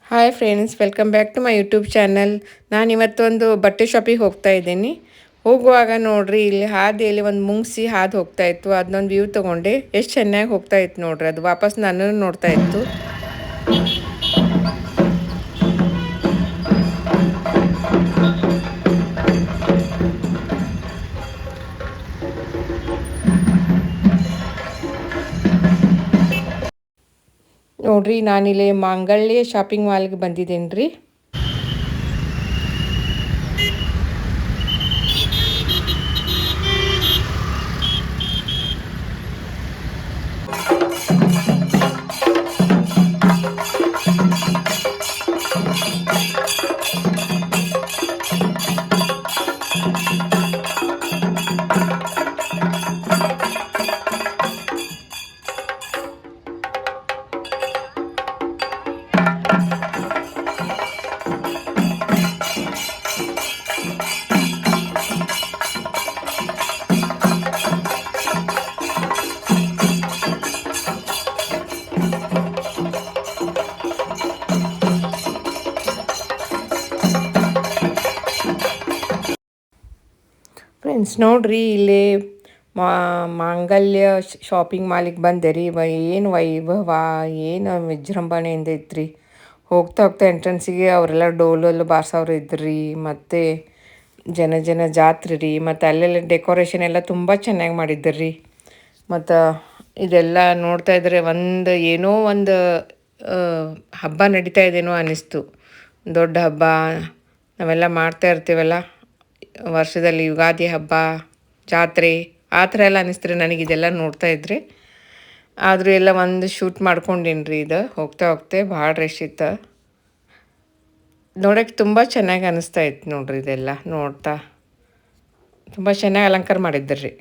Hi friends, welcome back to my YouTube channel. ನಾನು ಇವತ್ತೊಂದು ಬಟ್ಟೆ ಶಾಪಿಗೆ ಹೋಗ್ತಾ ಇದ್ದೀನಿ. ಹೋಗುವಾಗ ನೋಡ್ರಿ, ಇಲ್ಲಿ ಹಾದಿಯಲ್ಲಿ ಒಂದು ಮುಂಗ್ಸಿ ಹಾದು ಹೋಗ್ತಾ ಇತ್ತು. ಅದನ್ನೊಂದು ವ್ಯೂ ತೊಗೊಂಡೆ. ಎಷ್ಟು ಚೆನ್ನಾಗಿ ಹೋಗ್ತಾ ಇತ್ತು ನೋಡ್ರಿ. ಅದು ವಾಪಸ್ ನನ್ನನ್ನು ನೋಡ್ತಾ ಇತ್ತು. ನೋಡ್ರಿ, ನಾನಿಲ್ಲಿ ಮಾಂಗಲ್ಯ ಶಾಪಿಂಗ್ ಮಾಲ್ಗೆ ಬಂದಿದ್ದೀನಿ ರೀ. ಫ್ರೆಂಡ್ಸ್ ನೋಡ್ರಿ, ಇಲ್ಲಿ ಮಾಂಗಲ್ಯ ಶಾಪಿಂಗ್ ಮಾಲಿಗೆ ಬಂದೆ ರೀ. ಏನು ವೈಭವ, ಏನು ವಿಜೃಂಭಣೆಯಿಂದ ಇತ್ತು. ಹೋಗ್ತಾ ಹೋಗ್ತಾ ಎಂಟ್ರೆನ್ಸಿಗೆ ಅವರೆಲ್ಲ ಡೋಲಲ್ಲಿ ಬಾರ್ಸವ್ರು ಇದ್ರಿ. ಮತ್ತು ಜನ ಜಾತ್ರೆ ರೀ. ಮತ್ತು ಅಲ್ಲೆಲ್ಲ ಡೆಕೋರೇಷನ್ ಎಲ್ಲ ತುಂಬ ಚೆನ್ನಾಗಿ ಮಾಡಿದ್ದರು ರೀ. ಮತ್ತು ಇದೆಲ್ಲ ನೋಡ್ತಾ ಇದ್ರೆ ಏನೋ ಒಂದು ಹಬ್ಬ ನಡೀತಾ ಇದೇನೋ ಅನ್ನಿಸ್ತು. ದೊಡ್ಡ ಹಬ್ಬ ನಾವೆಲ್ಲ ಮಾಡ್ತಾ ಇರ್ತೀವಲ್ಲ ವರ್ಷದಲ್ಲಿ, ಯುಗಾದಿ ಹಬ್ಬ, ಜಾತ್ರೆ, ಆ ಥರ ಎಲ್ಲ ಅನ್ನಿಸ್ತೀರಿ ನನಗಿದೆಲ್ಲ ನೋಡ್ತಾ ಇದ್ರೆ. ಆದರೂ ಎಲ್ಲ ಒಂದು ಶೂಟ್ ಮಾಡ್ಕೊಂಡೀನಿ ರೀ. ಇದು ಹೋಗ್ತಾ ಭಾಳ ರಶ್ ಇತ್ತು. ನೋಡೋಕ್ಕೆ ತುಂಬ ಚೆನ್ನಾಗಿ ಅನ್ನಿಸ್ತಾ ಇತ್ತು ನೋಡ್ರಿ. ಇದೆಲ್ಲ ನೋಡ್ತಾ ತುಂಬ ಚೆನ್ನಾಗಿ ಅಲಂಕಾರ ಮಾಡಿದ್ದರು ರೀ.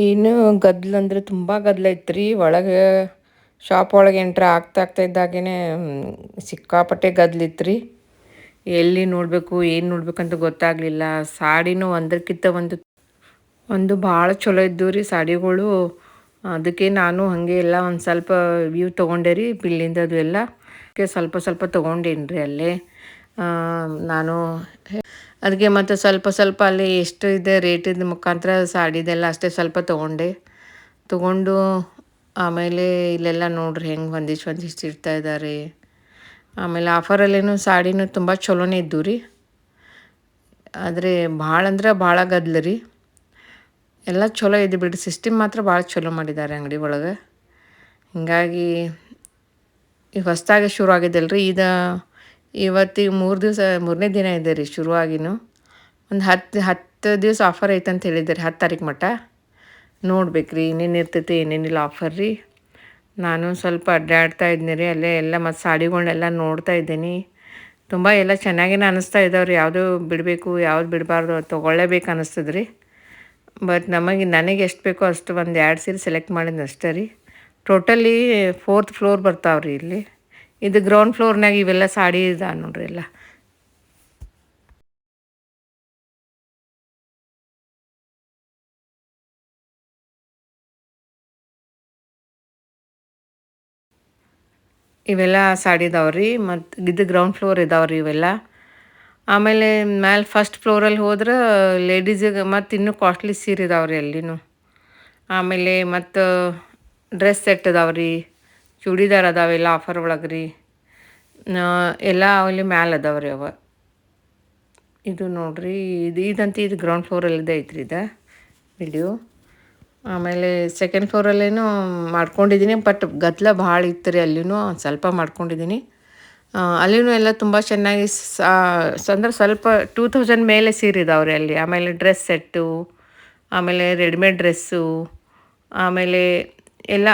ಏನು ಗದ್ದಲ ತುಂಬ ಗದ್ದಲ ಇತ್ತು ರೀ. ಒಳಗೆ ಶಾಪ್ ಒಳಗೆ ಆಗ್ತಾ ಇದ್ದಾಗೇ ಸಿಕ್ಕಾಪಟ್ಟೆ ಗದ್ದಲಿತ್ತು ರೀ. ಎಲ್ಲಿ ನೋಡಬೇಕು ಏನು ನೋಡ್ಬೇಕಂತ ಗೊತ್ತಾಗಲಿಲ್ಲ. ಸಾಡಿನೂ ಒಂದಕ್ಕಿಂತ ಒಂದು ಭಾಳ ಚಲೋ ಇದ್ದವು ರೀ ಸಾಡಿಗಳು. ಅದಕ್ಕೆ ನಾನು ಹಾಗೆ ಎಲ್ಲ ಒಂದು ಸ್ವಲ್ಪ ವ್ಯೂ ತೊಗೊಂಡೆ ರೀ. ಬಿಲ್ಲಿಂದ ಅದು ಎಲ್ಲ ಸ್ವಲ್ಪ ತೊಗೊಂಡೇನಿ ರೀ ಅಲ್ಲೇ ನಾನು. ಅದಕ್ಕೆ ಮತ್ತು ಸ್ವಲ್ಪ ಅಲ್ಲಿ ಎಷ್ಟು ಇದೆ ರೇಟಿದ ಮುಖಾಂತರ ಸಾಡಿದೆಲ್ಲ ಅಷ್ಟೇ ಸ್ವಲ್ಪ ತೊಗೊಂಡು ಆಮೇಲೆ ಇಲ್ಲೆಲ್ಲ ನೋಡ್ರಿ ಹೆಂಗೆ ಒಂದಿಷ್ಟು ಇಡ್ತಾ ಇದ್ದಾರೆ. ಆಮೇಲೆ ಆಫರಲ್ಲೇನು ಸಾಡಿನೂ ತುಂಬ ಚಲೋನೇ ಇದ್ದವು ರೀ. ಆದರೆ ಭಾಳ ಗದ್ದಲ ರೀ. ಎಲ್ಲ ಚಲೋ ಇದೆ ಬಿಡಿ. ಸಿಸ್ಟಮ್ ಮಾತ್ರ ಭಾಳ ಚಲೋ ಮಾಡಿದ್ದಾರೆ ಅಂಗಡಿ ಒಳಗೆ. ಹೀಗಾಗಿ ಈಗ ಹೊಸದಾಗಿ ಶುರು ಆಗಿದ್ದಲ್ಲ ರೀ. ಇವತ್ತಿಗೆ 3 ದಿವಸ, 3ನೇ ದಿನ ಇದೆ ರೀ ಶುರುವಾಗಿನೂ. ಒಂದು 10 ದಿವಸ ಆಫರ್ ಐತಂತ ಹೇಳಿದ್ದಾರೆ, 10 ತಾರೀಕು ಮಟ್ಟ. ನೋಡ್ಬೇಕು ರೀ ಇನ್ನೇನು ಇರ್ತೈತಿ ಏನೇನಿಲ್ಲ ಆಫರ್ ರೀ. ನಾನು ಸ್ವಲ್ಪ ಅಡ್ಡಾಡ್ತಾ ಇದ್ದೀನಿ ರೀ ಅಲ್ಲೇ ಎಲ್ಲ. ಮತ್ತು ಸಾಡಿಗಳನ್ನೆಲ್ಲ ನೋಡ್ತಾ ಇದ್ದೀನಿ. ತುಂಬ ಎಲ್ಲ ಚೆನ್ನಾಗೇ ಅನ್ನಿಸ್ತಾ ಇದ್ದಾವೆ ರೀ. ಯಾವುದು ಬಿಡಬೇಕು ಯಾವ್ದು ಬಿಡಬಾರ್ದು ತೊಗೊಳ್ಳೇಬೇಕು ಅನ್ನಿಸ್ತದೆ ರೀ. ಬಟ್ ನನಗೆ ಎಷ್ಟು ಬೇಕೋ ಅಷ್ಟು 1-2 ಸೀರೆ ಸೆಲೆಕ್ಟ್ ಮಾಡಿದ್ದು ಅಷ್ಟೇ ರೀ. ಟೋಟಲಿ 4th ಫ್ಲೋರ್ ಬರ್ತಾವೆ ರೀ ಇಲ್ಲಿ. ಇದು ಗ್ರೌಂಡ್ ಫ್ಲೋರ್ನಾಗ ಇವೆಲ್ಲ ಸಾಡಿ ಇದೆ ನೋಡ್ರಿ ಎಲ್ಲ. ಇವೆಲ್ಲ ಸಾಡಿ ಇದಾವೆ ರೀ. ಮತ್ತು ಇದು ಗ್ರೌಂಡ್ ಫ್ಲೋರ್ ಇದಾವೆ ರೀ ಇವೆಲ್ಲ. ಆಮೇಲೆ ಮೇಲೆ ಫಸ್ಟ್ ಫ್ಲೋರಲ್ಲಿ ಹೋದ್ರೆ ಲೇಡೀಸಿಗೆ ಮತ್ತು ಇನ್ನೂ ಕಾಸ್ಟ್ಲಿ ಸೀರೆ ಇದಾವೆ ರೀ ಅಲ್ಲಿನೂ. ಆಮೇಲೆ ಮತ್ತು ಡ್ರೆಸ್ ಸೆಟ್ ಇದಾವೆ ರೀ, ಚೂಡಿದಾರ್ ಅದಾವೆ ಎಲ್ಲ ಆಫರ್ ಒಳಗೆ ರೀ. ಎಲ್ಲ ಅಲ್ಲಿ ಮ್ಯಾಲೆ ಅದಾವೆ ರೀ ಅವ. ಇದು ನೋಡ್ರಿ, ಇದು ಗ್ರೌಂಡ್ ಫ್ಲೋರಲ್ಲಿದೆ ಐತ್ರಿ ಇದು ವಿಡಿಯೋ. ಆಮೇಲೆ ಸೆಕೆಂಡ್ ಫ್ಲೋರಲ್ಲೇನು ಮಾಡ್ಕೊಂಡಿದ್ದೀನಿ. ಬಟ್ ಗದ್ದಲ ಭಾಳ ಇತ್ತು ರೀ ಅಲ್ಲಿನೂ. ಸ್ವಲ್ಪ ಮಾಡ್ಕೊಂಡಿದ್ದೀನಿ. ಅಲ್ಲಿನೂ ಎಲ್ಲ ತುಂಬ ಚೆನ್ನಾಗಿ ಅಂದ್ರೆ ಸ್ವಲ್ಪ 2000 ಮೇಲೆ ಸೀರೆ ಇದಾವೆ ರೀ ಅಲ್ಲಿ. ಆಮೇಲೆ ಡ್ರೆಸ್ ಸೆಟ್ಟು, ಆಮೇಲೆ ರೆಡಿಮೇಡ್ ಡ್ರೆಸ್ಸು, ಆಮೇಲೆ ಎಲ್ಲ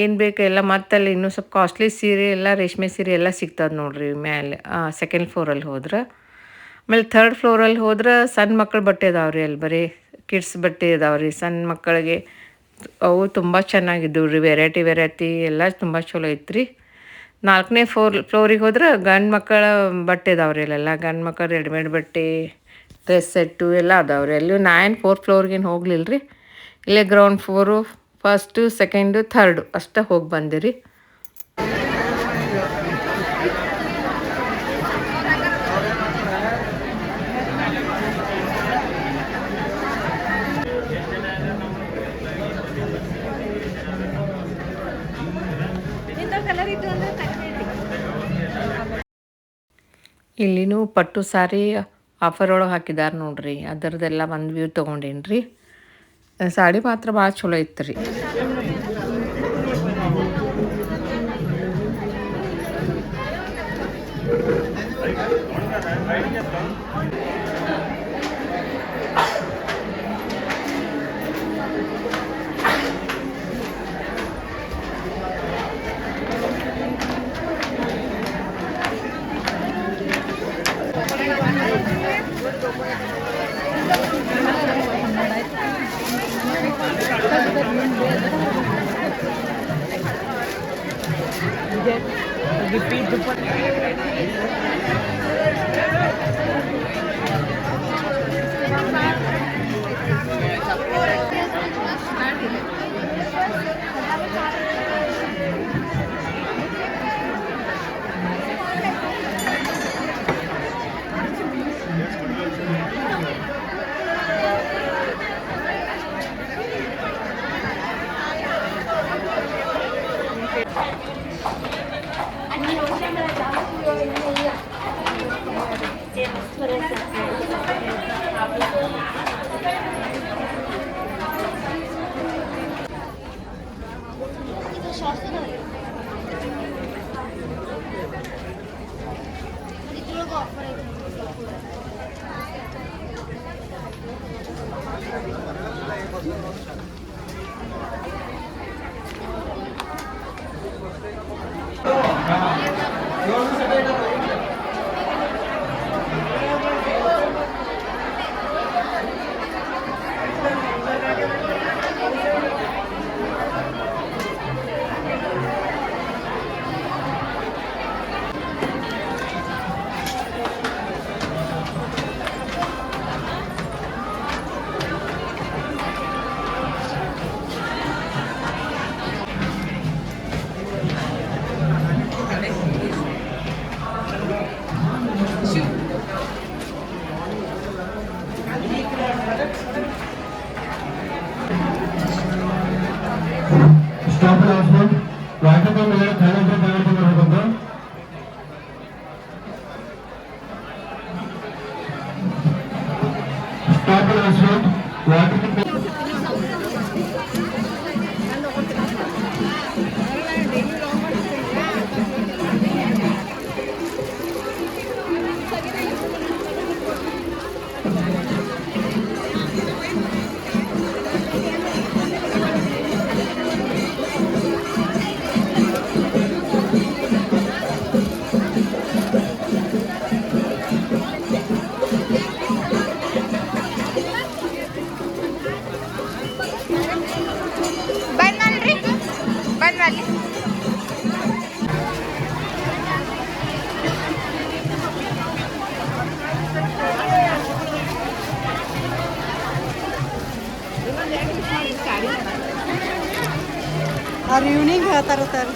ಏನು ಬೇಕು ಎಲ್ಲ. ಮತ್ತಲ್ಲಿ ಇನ್ನೂ ಸ್ವಲ್ಪ ಕಾಸ್ಟ್ಲಿ ಸೀರೆ ಎಲ್ಲ, ರೇಷ್ಮೆ ಸೀರೆ ಎಲ್ಲ ಸಿಗ್ತದೆ ನೋಡ್ರಿ ಮೇಲೆ ಸೆಕೆಂಡ್ ಫ್ಲೋರಲ್ಲಿ ಹೋದ್ರೆ. ಆಮೇಲೆ 3rd ಫ್ಲೋರಲ್ಲಿ ಹೋದ್ರೆ ಸಣ್ಣ ಮಕ್ಕಳ ಬಟ್ಟೆ ಇದಾವೆ ರೀ ಅಲ್ಲಿ. ಬರೀ ಕಿಡ್ಸ್ ಬಟ್ಟೆ ಇದಾವೆ ರೀ ಸಣ್ಣ ಮಕ್ಕಳಿಗೆ. ಅವು ತುಂಬ ಚೆನ್ನಾಗಿದ್ದವು ರೀ. ವೆರೈಟಿ ಎಲ್ಲ ತುಂಬ ಚಲೋ ಇತ್ತು ರೀ. 4ನೇ ಫ್ಲೋರಿಗೆ ಹೋದ್ರೆ ಗಂಡು ಮಕ್ಕಳ ಬಟ್ಟೆ ಇದಾವೆ ರೀ ಅಲ್ಲೆಲ್ಲ. ಗಂಡು ಮಕ್ಕಳ ರೆಡಿಮೇಡ್ ಬಟ್ಟೆ, ಡ್ರೆಸ್ ಸೆಟ್ಟು ಎಲ್ಲ ಅದಾವೆ ರೀ ಅಲ್ಲಿ. 4th ಫ್ಲೋರ್ಗೇನು ಹೋಗಲಿಲ್ಲ ರೀ. ಇಲ್ಲೇ ground floor, first, second, third ಅಷ್ಟೇ ಹೋಗಿ ಬಂದೆ ರೀ. ಇಲ್ಲಿನೂ ಪಟ್ಟು ಸಾರಿ ಆಫರ್ ಒಳಗೆ ಹಾಕಿದಾರೆ ನೋಡ್ರಿ, ಅದರದ್ದೆಲ್ಲ ಒಂದು ವ್ಯೂ ತೊಗೊಂಡೇನಿ ರೀ. ಸಾಡಿ ಮಾತ್ರ ಭಾಳ ಚಲೋ ಇತ್ತು ರೀ. Stop announcement. Water from here, Thailand to Thailand to Rabanda. Stop announcement. Water to ಅವ್ರು ಈವ್ನಿಂಗ್ ಹೇಳ್ತಾರೆ ಸರ್.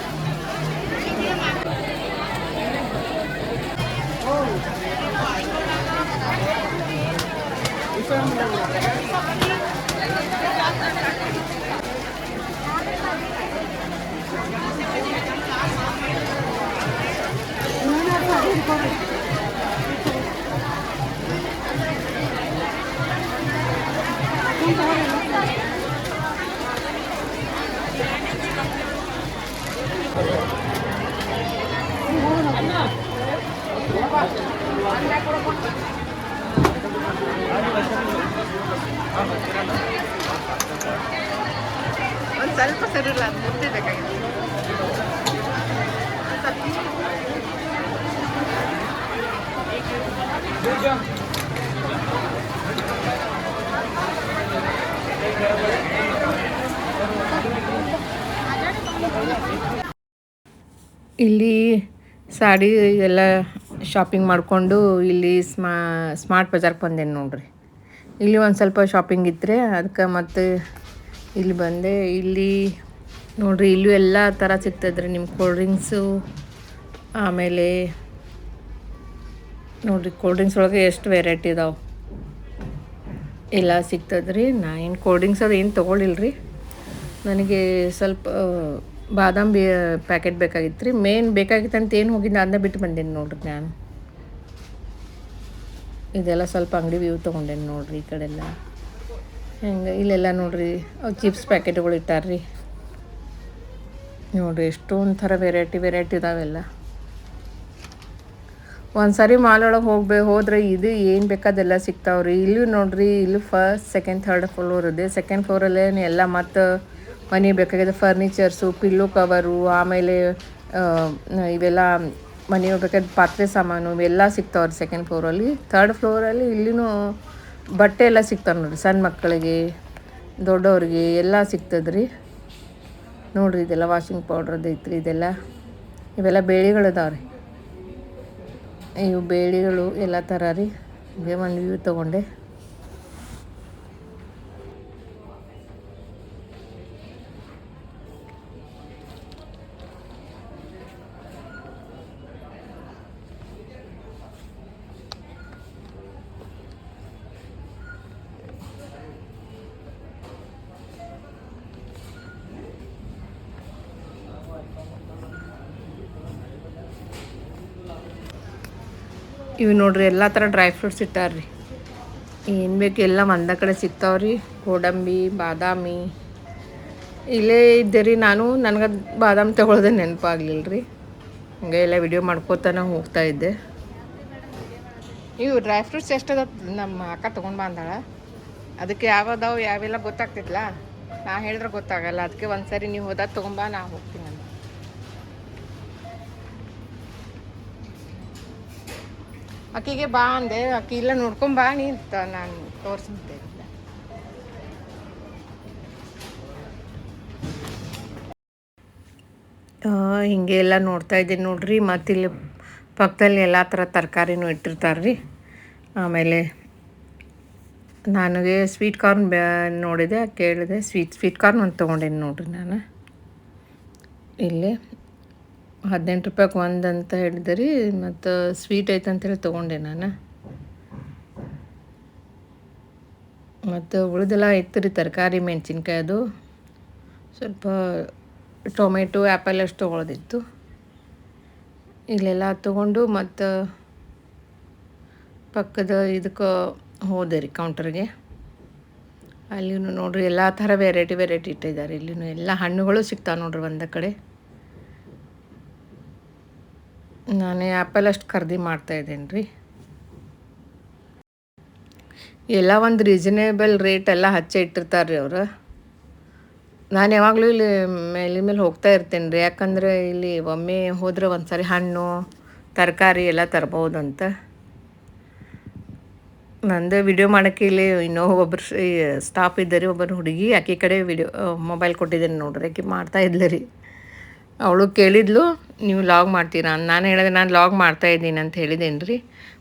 ಒಂದು ಸ್ವಲ್ಪ ಸರಿ ಇಲ್ಲ, ಅದು ಮುಟ್ಟಿಬೇಕಾಗಿತ್ತು. ಇಲ್ಲಿ ಸಾಡಿ ಎಲ್ಲ ಶಾಪಿಂಗ್ ಮಾಡಿಕೊಂಡು ಇಲ್ಲಿ ಸ್ಮಾರ್ಟ್ ಬಜಾರ್ಗೆ ಬಂದೇನು ನೋಡ್ರಿ. ಇಲ್ಲಿ ಒಂದು ಸ್ವಲ್ಪ ಶಾಪಿಂಗ್ ಇತ್ತು, ಅದಕ್ಕೆ ಮತ್ತು ಇಲ್ಲಿ ಬಂದೆ. ಇಲ್ಲಿ ನೋಡ್ರಿ, ಇಲ್ಲೂ ಎಲ್ಲ ಥರ ಸಿಗ್ತದ್ರಿ. ನಿಮ್ಮ ಕೋಲ್ಡ್ ಡ್ರಿಂಕ್ಸು ಆಮೇಲೆ ನೋಡಿರಿ ಕೋಲ್ಡ್ ಡ್ರಿಂಕ್ಸ್ ಒಳಗೆ ಎಷ್ಟು ವೆರೈಟಿ ಇದಾವೆ ಎಲ್ಲ ಸಿಗ್ತದ್ರಿ. ನಾ ಏನು ಕೋಲ್ಡ್ ಡ್ರಿಂಕ್ಸ್ ಅದು ಏನು ತೊಗೊಳಿಲ್ಲ ರೀ. ನನಗೆ ಸ್ವಲ್ಪ ಬಾದಾಮಿ ಪ್ಯಾಕೆಟ್ ಬೇಕಾಗಿತ್ತು ರೀ. ಮೇನ್ ಬೇಕಾಗಿತ್ತು ಅಂತ ಏನು ಹೋಗಿದ್ದು ಅದನ್ನ ಬಿಟ್ಟು ಬಂದೇನಿ ನೋಡ್ರಿ ನಾನು. ಇದೆಲ್ಲ ಸ್ವಲ್ಪ ಅಂಗಡಿ ವ್ಯೂ ತೊಗೊಂಡೇನಿ ನೋಡ್ರಿ. ಈ ಕಡೆಲ್ಲ ಹೆಂಗೆ ಇಲ್ಲೆಲ್ಲ ನೋಡ್ರಿ ಅವು ಚಿಪ್ಸ್ ಪ್ಯಾಕೆಟ್ಗಳು ಇಟ್ಟಾರ್ರಿ. ನೋಡಿರಿ ಎಷ್ಟೊಂದು ಥರ ವೆರೈಟಿ ಇದಾವೆಲ್ಲ. ಒಂದು ಸಾರಿ ಮಾಲ್ ಒಳಗೆ ಹೋದ್ರೆ ಇದು ಏನು ಬೇಕಾದೆಲ್ಲ ಸಿಗ್ತಾವ್ರಿ. ಇಲ್ಲೂ ನೋಡ್ರಿ, ಇಲ್ಲೂ ಫಸ್ಟ್ ಸೆಕೆಂಡ್ ಥರ್ಡ್ ಫ್ಲೋರ್ ಇದೆ. ಸೆಕೆಂಡ್ ಫ್ಲೋರಲ್ಲೇ ಎಲ್ಲ ಮತ್ತು ಮನೆ ಬೇಕಾಗಿದೆ ಫರ್ನಿಚರ್ಸು, ಪಿಲ್ಲೋ ಕವರು, ಆಮೇಲೆ ಇವೆಲ್ಲ ಮನೆ ಬೇಕಾದ ಪಾತ್ರೆ ಸಾಮಾನು ಇವೆಲ್ಲ ಸಿಗ್ತಾವ್ರಿ ಸೆಕೆಂಡ್ ಫ್ಲೋರಲ್ಲಿ. ಥರ್ಡ್ ಫ್ಲೋರಲ್ಲಿ ಇಲ್ಲಿನೂ ಬಟ್ಟೆ ಎಲ್ಲ ಸಿಗ್ತಾವೆ ನೋಡಿರಿ, ಸಣ್ಣ ಮಕ್ಕಳಿಗೆ ದೊಡ್ಡವ್ರಿಗೆ ಎಲ್ಲ ಸಿಗ್ತದ್ರಿ. ನೋಡಿರಿ ಇದೆಲ್ಲ ವಾಷಿಂಗ್ ಪೌಡ್ರದ್ದು ಐತ್ರಿ. ಇವೆಲ್ಲ ಬೇಳೆಗಳಿದಾವೆ ರೀ. ಇವು ಬೇಳೆಗಳು ಎಲ್ಲ ಥರ ರೀ. ಇದೇ ಒಂದು ವ್ಯೂ ತೊಗೊಂಡೆ. ಇವು ನೋಡ್ರಿ ಎಲ್ಲ ಥರ ಡ್ರೈ ಫ್ರೂಟ್ಸ್ ಇಟ್ಟಾರ್ರಿ. ಏನು ಬೇಕು ಎಲ್ಲ ಒಂದ ಕಡೆ ಸಿಗ್ತಾವ್ರಿ. ಗೋಡಂಬಿ, ಬಾದಾಮಿ ಇಲ್ಲೇ ಇದ್ದೆ ರೀ ನಾನು. ನನಗೆ ಬಾದಾಮಿ ತೊಗೊಳೋದೇ ನೆನಪಾಗಲಿಲ್ಲ ರೀ. ಹಂಗೆ ಎಲ್ಲ ವಿಡಿಯೋ ಮಾಡ್ಕೋತಾನೆ ಹೋಗ್ತಾ ಇದ್ದೆ. ಇವು ಡ್ರೈ ಫ್ರೂಟ್ಸ್ ಎಷ್ಟದ ನಮ್ಮ ಅಕ್ಕ ತೊಗೊಂಡು ಬಂದಾಳ. ಅದಕ್ಕೆ ಯಾವೆಲ್ಲ ಗೊತ್ತಾಗ್ತಿದ್ಲ. ನಾ ಹೇಳಿದ್ರೆ ಗೊತ್ತಾಗಲ್ಲ. ಅದಕ್ಕೆ ಒಂದು ಸರಿ ನೀವು ಹೋದಾಗ ತೊಗೊಂಬಾ, ನಾ ಹೋಗ್ತೀನಿ ನಾನು. ಅಕ್ಕಿಗೆ ಬಾ ಅಂದೆ. ಅಕ್ಕಿ ಇಲ್ಲ ನೋಡ್ಕೊಂಬಾ ನೀ ಅಂತ ನಾನು ತೋರಿಸ್ತೆ. ಹೀಗೆ ಎಲ್ಲ ನೋಡ್ತಾ ಇದ್ದೀನಿ ನೋಡ್ರಿ. ಮತ್ತಿಲ್ಲಿ ಪಕ್ಕದಲ್ಲಿ ಎಲ್ಲ ಥರ ತರಕಾರಿನೂ ಇಟ್ಟಿರ್ತಾರೆ ರೀ. ಆಮೇಲೆ ನನಗೆ ಸ್ವೀಟ್ ಕಾರ್ನ್ ನೋಡಿದೆ, ಕೇಳಿದೆ. ಸ್ವೀಟ್ ಕಾರ್ನ್ ಒಂದು ತೊಗೊಂಡೇನಿ ನೋಡ್ರಿ ನಾನು. ಇಲ್ಲಿ 18 ರೂಪಾಯಿಗೆ ಒಂದು ಅಂತ ಹೇಳಿದೆ ರೀ. ಮತ್ತು ಸ್ವೀಟ್ ಐತೆ ಅಂತೇಳಿ ತೊಗೊಂಡೆ ನಾನು. ಮತ್ತು ಉಳಿದೆಲ್ಲ ಇತ್ತು ರೀ ತರಕಾರಿ, ಮೆಣಸಿನ್ಕಾಯಿ, ಅದು ಸ್ವಲ್ಪ ಟೊಮೆಟೊ, ಆ್ಯಪಲ್ ಅಷ್ಟು ತೊಗೊಳೋದಿತ್ತು. ಇಲ್ಲೆಲ್ಲ ತೊಗೊಂಡು ಮತ್ತು ಪಕ್ಕದ ಇದಕ್ಕೆ ಹೋದೆ ರೀ ಕೌಂಟರ್ಗೆ. ಅಲ್ಲಿನೂ ನೋಡ್ರಿ ಎಲ್ಲ ಥರ ವೆರೈಟಿ ಇಟ್ಟಿದ್ದಾರೆ. ಇಲ್ಲಿನೂ ಎಲ್ಲ ಹಣ್ಣುಗಳು ಸಿಗ್ತಾವೆ ನೋಡ್ರಿ ಒಂದ ಕಡೆ. ನಾನು ಆ್ಯಪಲ್ ಅಷ್ಟು ಖರೀದಿ ಮಾಡ್ತಾಯಿದ್ದೇನೆ ರೀ. ಎಲ್ಲ ಒಂದು ರೀಸನೇಬಲ್ ರೇಟ್ ಎಲ್ಲ ಹಚ್ಚೆ ಇಟ್ಟಿರ್ತಾರೆ ರೀ ಅವರು. ನಾನು ಯಾವಾಗಲೂ ಇಲ್ಲಿ ಮೇಲೆ ಹೋಗ್ತಾ ಇರ್ತೇನೆ ರೀ. ಯಾಕಂದರೆ ಇಲ್ಲಿ ಒಮ್ಮೆ ಹೋದರೆ ಒಂದು ಸಾರಿ ಹಣ್ಣು ತರಕಾರಿ ಎಲ್ಲ ತರ್ಬೋದಂತ. ನಂದು ವಿಡಿಯೋ ಮಾಡೋಕ್ಕೆ ಇಲ್ಲಿ ಇನ್ನೂ ಒಬ್ಬರು ಸ್ಟಾಪ್ ಇದ್ದಾರೆ. ಒಬ್ಬರು ಹುಡುಗಿ ಆಕೆ ಕಡೆ ಮೊಬೈಲ್ ಕೊಟ್ಟಿದ್ದೇನೆ ನೋಡ್ರಿ. ಆಕೆ ಮಾಡ್ತಾ ಇದ್ಲು ರೀ. ಅವಳು ಕೇಳಿದ್ಲು, ನೀವು ಲಾಗ್ ಮಾಡ್ತೀರಾ? ನಾನು ಹೇಳಿದೆ ನಾನು ಲಾಗ್ ಮಾಡ್ತಾಯಿದ್ದೀನಿ ಅಂತ ಹೇಳಿದ್ದೇನೆ ರೀ.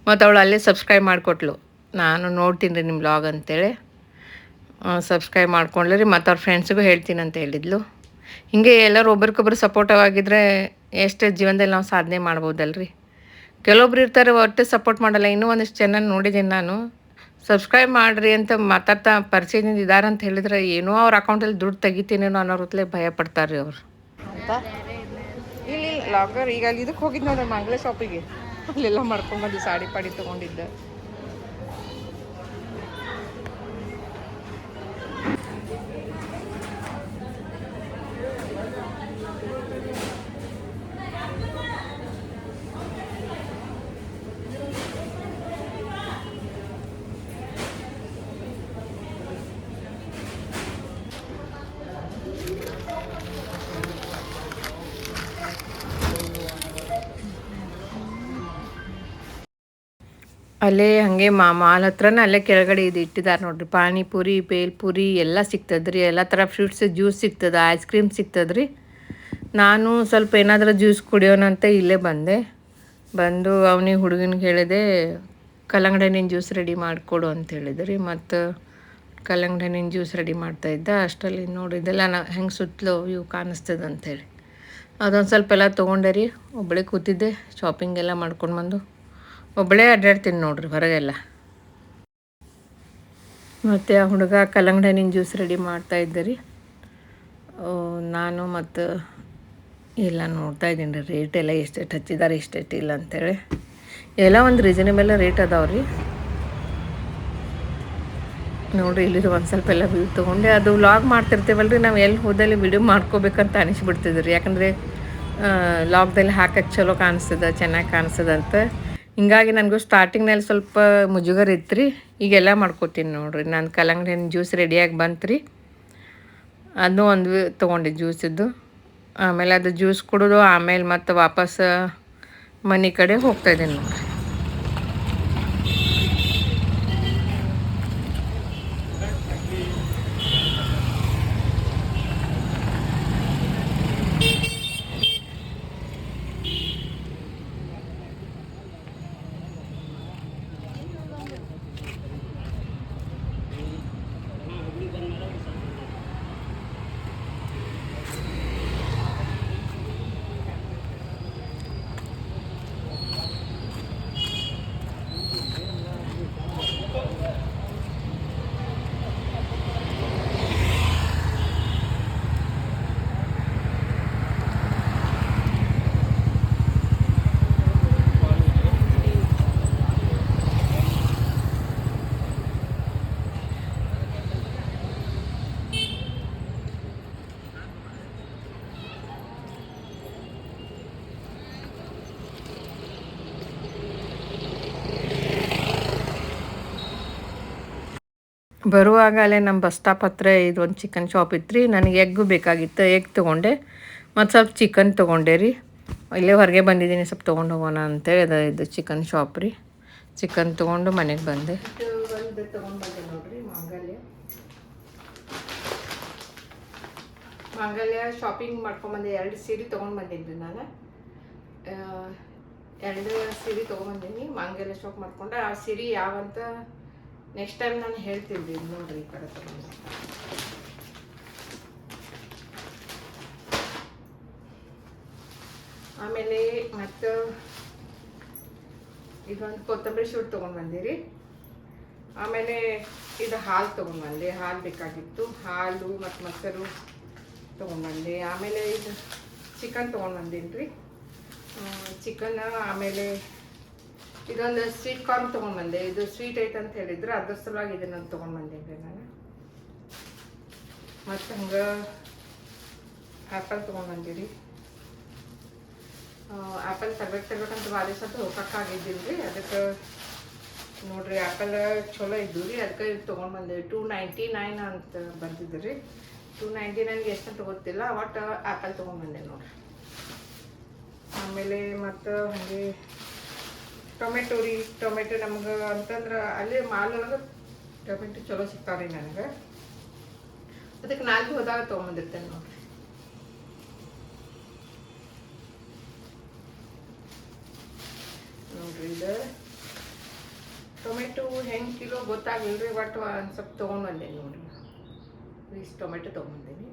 ಮತ್ತು ಅವಳು ಅಲ್ಲೇ ಸಬ್ಸ್ಕ್ರೈಬ್ ಮಾಡಿಕೊಟ್ಲು. ನಾನು ನೋಡ್ತೀನಿ ರೀ ನಿಮ್ಮ ಲಾಗ್ ಅಂತೇಳಿ ಸಬ್ಸ್ಕ್ರೈಬ್ ಮಾಡ್ಕೊಂಡ್ಲಿ ರೀ. ಮತ್ತು ಅವ್ರ ಫ್ರೆಂಡ್ಸಿಗೂ ಹೇಳ್ತೀನಿ ಅಂತ ಹೇಳಿದ್ಲು. ಹೀಗೆ ಎಲ್ಲರೂ ಒಬ್ರಿಗೊಬ್ರು ಸಪೋರ್ಟಿವ್ ಆಗಿದ್ದರೆ ಎಷ್ಟು ಜೀವನದಲ್ಲಿ ನಾವು ಸಾಧನೆ ಮಾಡ್ಬೋದಲ್ರಿ. ಕೆಲವೊಬ್ರು ಇರ್ತಾರೆ ಒಟ್ಟು ಸಪೋರ್ಟ್ ಮಾಡಲ್ಲ. ಇನ್ನೂ ಒಂದಿಷ್ಟು ಚಾನಲ್ ನೋಡಿದ್ದೀನಿ ನಾನು. ಸಬ್ಸ್ಕ್ರೈಬ್ ಮಾಡಿರಿ ಅಂತ ಮಾತಾಡ್ತಾ ಪರಿಚಯದಿಂದ ಇದ್ದಾರೆ ಅಂತ ಹೇಳಿದ್ರೆ ಏನೋ ಅವ್ರ ಅಕೌಂಟಲ್ಲಿ ದುಡ್ಡು ತೆಗಿತೀನೇನೋ ಅನ್ನೋ ಹೊತ್ತಲೇ ಭಯ ಪಡ್ತಾರೆ ರೀ ಅವರು ಅಂತ. ಇಲ್ಲಿ ಲಾಕರ್ ಈಗ ಅಲ್ಲಿ ಇದಕ್ಕೆ ಹೋಗಿದ್ದು ನೋಡ್ರಿ, ಮಂಗಳ ಶಾಪಿಗೆ. ಅಲ್ಲೆಲ್ಲ ಮಾಡ್ಕೊಂಡ್ಬಂದು ಸಾಡಿ ಪಾಡಿ ತೊಗೊಂಡಿದ್ದೆ. ಅಲ್ಲೇ ಹಾಗೆ ಮಾಲ್ ಹತ್ರನೇ ಅಲ್ಲೇ ಕೆಳಗಡೆ ಇದು ಇಟ್ಟಿದ್ದಾರೆ ನೋಡ್ರಿ. ಪಾನಿಪುರಿ, ಬೇಲ್ಪುರಿ ಎಲ್ಲ ಸಿಗ್ತದ್ರಿ. ಎಲ್ಲ ಥರ ಫ್ರೂಟ್ಸ್ ಜ್ಯೂಸ್ ಸಿಗ್ತದೆ, ಐಸ್ ಕ್ರೀಮ್ ಸಿಗ್ತದ್ರಿ. ನಾನು ಸ್ವಲ್ಪ ಏನಾದರೂ ಜ್ಯೂಸ್ ಕುಡಿಯೋಣಂತ ಇಲ್ಲೇ ಬಂದು ಅವನಿಗೆ ಹುಡುಗನಿಗೆ ಹೇಳಿದೆ, ಕಲ್ಲಂಗಡಿ ಹಣ್ಣಿನ ಜ್ಯೂಸ್ ರೆಡಿ ಮಾಡಿಕೊಡು ಅಂತ ಹೇಳಿದ್ರಿ. ಮತ್ತು ಕಲ್ಲಂಗಡಿ ಹಣ್ಣಿನ ಜ್ಯೂಸ್ ರೆಡಿ ಮಾಡ್ತಾಯಿದ್ದ. ಅಷ್ಟರಲ್ಲಿ ನೋಡಿದ್ದೆಲ್ಲ ಹೆಂಗೆ ಸುತ್ತಲೂ ಇವು ಕಾಣಿಸ್ತದೆ ಅಂಥೇಳಿ ಅದೊಂದು ಸ್ವಲ್ಪ ಎಲ್ಲ ತೊಗೊಂಡೆ ರೀ. ಒಬ್ಬಳೇ ಕೂತಿದ್ದೆ, ಶಾಪಿಂಗ್ ಎಲ್ಲ ಮಾಡ್ಕೊಂಡು ಬಂದು ಒಬ್ಬಳೇ ಅಡ್ಡಾಡ್ತೀನಿ ನೋಡ್ರಿ ಹೊರಗೆಲ್ಲ. ಮತ್ತು ಆ ಹುಡುಗ ಕಲ್ಲಂಗಡಿ ಹಣ್ಣಿನ ಜ್ಯೂಸ್ ರೆಡಿ ಮಾಡ್ತಾಯಿದ್ದೆ ರೀ. ನಾನು ಮತ್ತು ಎಲ್ಲ ನೋಡ್ತಾಯಿದ್ದೀನಿ ರೀ, ರೇಟ್ ಎಲ್ಲ ಎಷ್ಟೆಷ್ಟು ಹಚ್ಚಿದ್ದಾರೆ ಎಷ್ಟೆಷ್ಟು ಇಲ್ಲ ಅಂತೇಳಿ. ಎಲ್ಲ ಒಂದು ರೀಸನೇಬಲ್ ರೇಟ್ ಅದಾವೆ ರೀ. ನೋಡಿರಿ ಇಲ್ಲಿದು ಒಂದು ಸ್ವಲ್ಪ ಎಲ್ಲ ವ್ಯೂ ತೊಗೊಂಡೆ. ಅದು ವ್ಲಾಗ್ ಮಾಡ್ತಿರ್ತೀವಲ್ಲ ರೀ, ನಾವು ಎಲ್ಲಿ ಹೋದಲ್ಲಿ ವಿಡಿಯೋ ಮಾಡ್ಕೋಬೇಕಂತ ಅನಿಸ್ಬಿಡ್ತಿದ್ವಿ ರೀ. ಯಾಕಂದರೆ ಲಾಗ್ದಲ್ಲಿ ಹಾಕಕ್ಕೆ ಚಲೋ ಕಾಣಿಸ್ತದೆ, ಚೆನ್ನಾಗಿ ಕಾಣಿಸ್ತದೆ ಅಂತ. ಹಿಂಗಾಗಿ ನನಗೂ ಸ್ಟಾರ್ಟಿಂಗ್ನಲ್ಲಿ ಸ್ವಲ್ಪ ಮುಜುಗರ ಇತ್ತು ರೀ. ಈಗೆಲ್ಲ ಮಾಡ್ಕೋತೀನಿ ನೋಡಿರಿ. ನಾನು ಕಲ್ಲಂಗಡಿ ಹಣ್ಣು ಜ್ಯೂಸ್ ರೆಡಿಯಾಗಿ ಬಂತು ರೀ. ಅದನ್ನೂ ಒಂದು ತೊಗೊಂಡೆ ಜ್ಯೂಸಿದ್ದು. ಆಮೇಲೆ ಅದು ಜ್ಯೂಸ್ ಕುಡಿದು ಆಮೇಲೆ ಮತ್ತೆ ವಾಪಸ್ ಮನೆ ಕಡೆ ಹೋಗ್ತಾಯಿದ್ದೀನಿ ನೋಡಿರಿ. ಬರುವಾಗ ಅಲ್ಲೇ ನಮ್ಮ ಬಸ್ ಸ್ಟಾಪ್ ಹತ್ರ ಇದೊಂದು ಚಿಕನ್ ಶಾಪ್ ಇತ್ತು ರೀ. ನನಗೆ ಎಗ್ಗು ಬೇಕಾಗಿತ್ತು, ಎಗ್ ತೊಗೊಂಡೆ. ಮತ್ತು ಸ್ವಲ್ಪ ಚಿಕನ್ ತೊಗೊಂಡೆ ರೀ. ಇಲ್ಲೇ ಹೊರಗೆ ಬಂದಿದ್ದೀನಿ, ಸ್ವಲ್ಪ ತೊಗೊಂಡು ಹೋಗೋಣ ಅಂತೇಳಿ. ಇದು ಚಿಕನ್ ಶಾಪ್ ರೀ. ಚಿಕನ್ ತೊಗೊಂಡು ಮನೆಗೆ ಬಂದೆ. ಒಂದು ತೊಗೊಂಡು ಬಂದೆ ನೋಡಿರಿ, ಮಾಂಗಲ್ಯ ಶಾಪಿಂಗ್ ಮಾಡ್ಕೊಂಬಂದೆ. 2 ಸೀರೆ ತೊಗೊಂಡು ಬಂದಿದ್ದೆ ನಾನು. 2 ಸೀರೆ ತೊಗೊಂಬಂದೀನಿ ಮಾಂಗಲ್ಯ ಶಾಪ್ ಮಾಡ್ಕೊಂಡೆ. ಆ ಸೀರೆ ಯಾವಂತ ನೆಕ್ಸ್ಟ್ ಟೈಮ್ ನಾನು ಹೇಳ್ತೀನಿ ನೋಡ್ರಿ. ಈ ಕಡೆ ತಗೊಂಡು ಆಮೇಲೆ ಮತ್ತು ಇದೊಂದು ಕೊತ್ತಂಬರಿ ಶೂಟ್ ತೊಗೊಂಡು ಬಂದಿರಿ. ಆಮೇಲೆ ಇದು ಹಾಲು ತೊಗೊಂಡು ಬಂದೆ, ಹಾಲು ಬೇಕಾಗಿತ್ತು. ಹಾಲು ಮತ್ತು ಮೊಸರು ತೊಗೊಂಡು ಬಂದೆ. ಆಮೇಲೆ ಇದು ಚಿಕನ್ ತೊಗೊಂಡು ಬಂದೀನಿ ರೀ, ಚಿಕನ್. ಆಮೇಲೆ ಇದೊಂದು ಸ್ವೀಟ್ ಕಾರ್ನ್ ತೊಗೊಂಡು ಬಂದೆ. ಇದು ಸ್ವೀಟ್ ಐತೆ ಅಂತ ಹೇಳಿದ್ರು, ಅದ್ರ ಸಲುವಾಗಿ ಇದನ್ನು ತೊಗೊಂಡು ಬಂದೀನಿ ರೀ ನಾನು. ಮತ್ತು ಹಂಗೆ ಆ್ಯಪಲ್ ತೊಗೊಂಡು ಬಂದಿರಿ. ಆ್ಯಪಲ್ ತರ್ಬೇಕಂತ ಭಾಳ ಸತ್ತು ಹೋಗೋಕ್ಕಾಗಿದ್ದಿಲ್ಲ ರೀ. ಅದಕ್ಕೆ ನೋಡಿರಿ ಆ್ಯಪಲ್ ಚಲೋ ಇದ್ದು ರೀ, ಅದಕ್ಕೆ ಇದು ತೊಗೊಂಡು ಬಂದೆ. 299 ಅಂತ ಬಂದಿದ್ದು ರೀ. 299ಗೆ ಎಷ್ಟಂತ ಗೊತ್ತಿಲ್ಲ, ಒಟ್ಟು ಆ್ಯಪಲ್ ತೊಗೊಂಡು ಬಂದೆ ನೋಡಿರಿ. ಆಮೇಲೆ ಮತ್ತು ಹಾಗೆ ಟೊಮೆಟೊ ರೀ. ಟೊಮೆಟೊ ನಮ್ಗೆ ಅಂತಂದ್ರೆ ಅಲ್ಲಿ ಮಾಲೊಳಗೆ ಟೊಮೆಟೊ ಚಲೋ ಸಿಗ್ತಾವ್ರಿ ನನಗೆ. ಅದಕ್ಕೆ 4 ಹೋದಾಗ ತೊಗೊಂಬಂದಿರ್ತೇನೆ ನೋಡಿರಿ. ನೋಡಿರಿ ಇದು ಟೊಮೆಟೊ ಹೆಂಗೆ ಕಿಲೋ ಗೊತ್ತಾಗಿಲ್ಲ ರೀ, ಬಟ್ ಒಂದು ಸ್ವಲ್ಪ ತೊಗೊಂಡು ಬಂದೇನಿ ನೋಡಿರಿ. ಇಷ್ಟು ಟೊಮೆಟೊ ತೊಗೊಂಬಂದೀನಿ.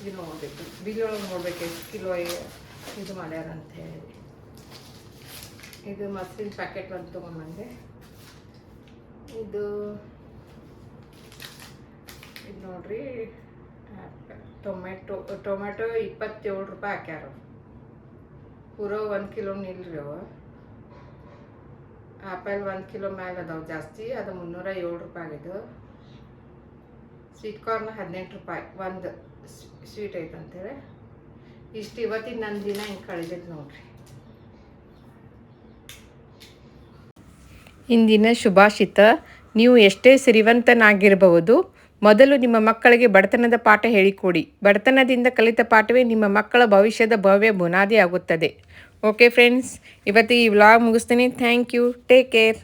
ಇದು ನೋಡಬೇಕು, ಬಿಲ್ಲೊಳಗೆ ನೋಡ್ಬೇಕು ಎಷ್ಟು ಕಿಲೋ ಇದು ಮಾಡ್ಯಾರ ಅಂತ ಹೇಳಿ. ಇದು ಮೊಸರಿನ ಪ್ಯಾಕೆಟ್ ಒಂದು ತೊಗೊಂಡ್ಬಂದೆ. ಇದು ನೋಡ್ರಿ ಟೊಮೆಟೊ 27 ರೂಪಾಯಿ ಹಾಕ್ಯಾರ. ಪೂರ 1 ಕಿಲೋ ನಿಲ್ರಿ ಅವ. ಆ್ಯಪಲ್ 1 ಕಿಲೋ ಮ್ಯಾಲೆ ಅದಾವೆ ಜಾಸ್ತಿ, ಅದು 307 ರೂಪಾಯಿ ಆಗಿದ್ದು. ಸ್ವೀಟ್ ಕಾರ್ನ್ 18 ರೂಪಾಯಿ ಒಂದು ಸ್ವೀಟ್ ಐತೆ ಅಂತೇಳಿ. ಇಷ್ಟು ಇವತ್ತಿನ ನನ್ನ ದಿನ ಹಿಂಗೆ ಕಳೆದೈತೆ ನೋಡ್ರಿ. ಇಂದಿನ ಶುಭಾಷಿತ: ನೀವು ಎಷ್ಟೇ ಸಿರಿವಂತನಾಗಿರಬಹುದು, ಮೊದಲು ನಿಮ್ಮ ಮಕ್ಕಳಿಗೆ ಬಡತನದ ಪಾಠ ಹೇಳಿಕೊಡಿ. ಬಡತನದಿಂದ ಕಲಿತ ಪಾಠವೇ ನಿಮ್ಮ ಮಕ್ಕಳ ಭವಿಷ್ಯದ ಭವ್ಯ ಬುನಾದಿ ಆಗುತ್ತದೆ. ಓಕೆ ಫ್ರೆಂಡ್ಸ್, ಇವತ್ತು ಈ ವ್ಲಾಗ್ ಮುಗಿಸ್ತೀನಿ. Thank you. Take care.